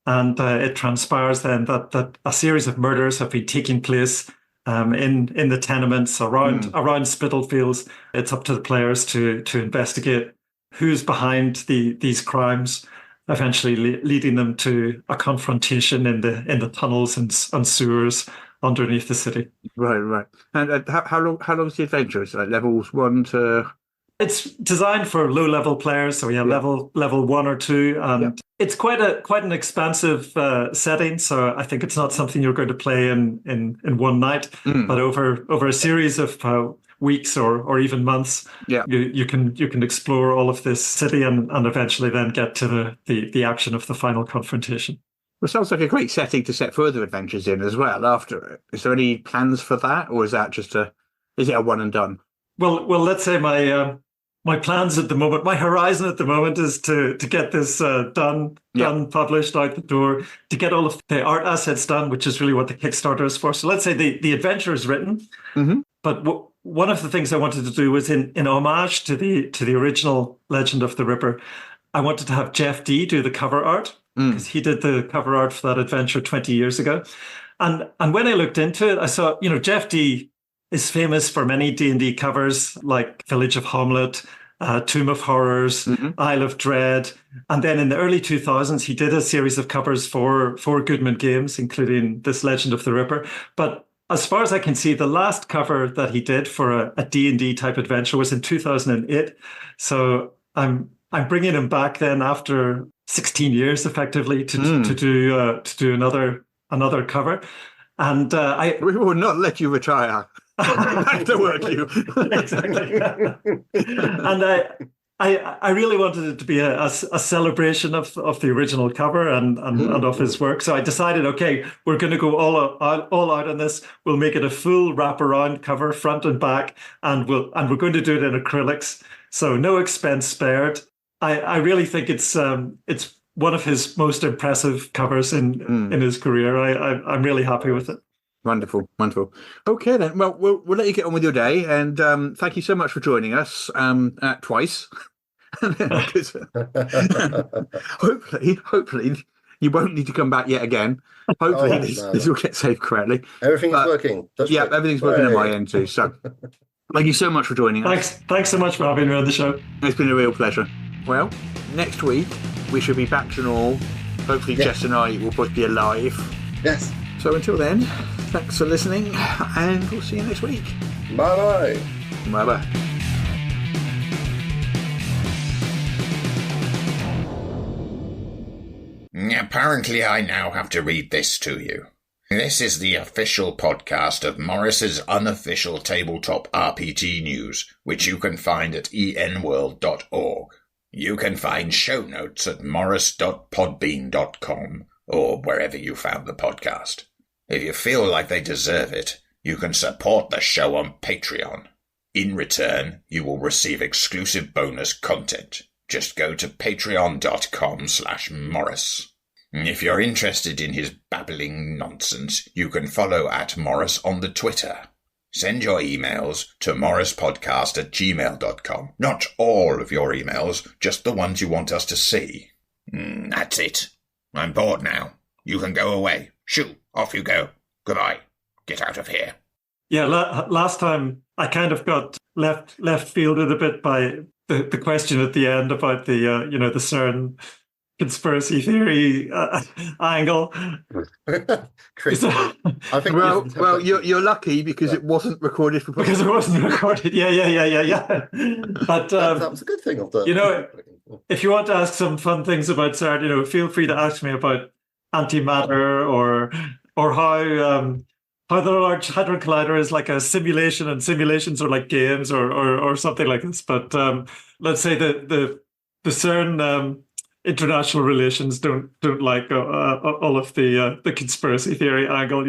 And it transpires then that a series of murders have been taking place in the tenements around Spitalfields. It's up to the players to investigate who's behind these crimes, eventually leading them to a confrontation in the tunnels and sewers underneath the city. Right. And how long is the adventure? Is it like levels 1 to... It's designed for low-level players, so level 1 or 2, and it's quite an expansive setting. So I think it's not something you're going to play in one night, but over a series of weeks or even months, you can explore all of this city and eventually then get to the action of the final confrontation. Well, it sounds like a great setting to set further adventures in as well after it. Is there any plans for that, or is that is it a one and done? Well, let's say my plans at the moment, my horizon at the moment is to get this done, published, out the door, to get all of the art assets done, which is really what the Kickstarter is for. So let's say the adventure is written, but one of the things I wanted to do was in homage to the original Legend of the Ripper, I wanted to have Jeff Dee do the cover art, because he did the cover art for that adventure 20 years ago. And when I looked into it, I saw, Jeff Dee is famous for many D&D covers like Village of Hamlet, Tomb of Horrors, Isle of Dread. And then in the early 2000s, he did a series of covers for Goodman Games, including this Legend of the Ripper. But as far as I can see, the last cover that he did for a D&D type adventure was in 2008. So I'm bringing him back then after 16 years, effectively, to do another cover. And we will not let you retire. Back to work, you. Exactly. And I really wanted it to be a celebration of the original cover and of his work. So I decided, okay, we're going to go all out on this. We'll make it a full wraparound cover, front and back, and we're going to do it in acrylics. So no expense spared. I really think it's one of his most impressive covers in his career. I'm really happy with it. Wonderful. Okay, then. Well, we'll let you get on with your day, and thank you so much for joining us twice. hopefully, you won't need to come back yet again. Hopefully, this will get saved correctly. Everything's working. Everything's working on my end too. So, thank you so much for joining us. Thanks so much for having me on the show. It's been a real pleasure. Well, next week we should be back to normal. Hopefully, Jess and I will both be alive. Yes. So until then, thanks for listening, and we'll see you next week. Bye-bye. Bye-bye. Apparently I now have to read this to you. This is the official podcast of Morris's unofficial tabletop RPG news, which you can find at enworld.org. You can find show notes at morris.podbean.com or wherever you found the podcast. If you feel like they deserve it, you can support the show on Patreon. In return, you will receive exclusive bonus content. Just go to patreon.com/Morris. If you're interested in his babbling nonsense, you can follow at Morris on the Twitter. Send your emails to morrispodcast@gmail.com. Not all of your emails, just the ones you want us to see. That's it. I'm bored now. You can go away. Shoo, off you go. Goodbye. Get out of here. Yeah, last time I kind of got left fielded a bit by the question at the end about the the CERN conspiracy theory angle. Chris, I think well, you're lucky because it wasn't recorded for because it wasn't recorded. Yeah. But that was a good thing of the. If you want to ask some fun things about CERN, feel free to ask me about antimatter or how the Large Hadron Collider is like a simulation and simulations are like games or something like this. But let's say the CERN international relations don't like all of the conspiracy theory angle.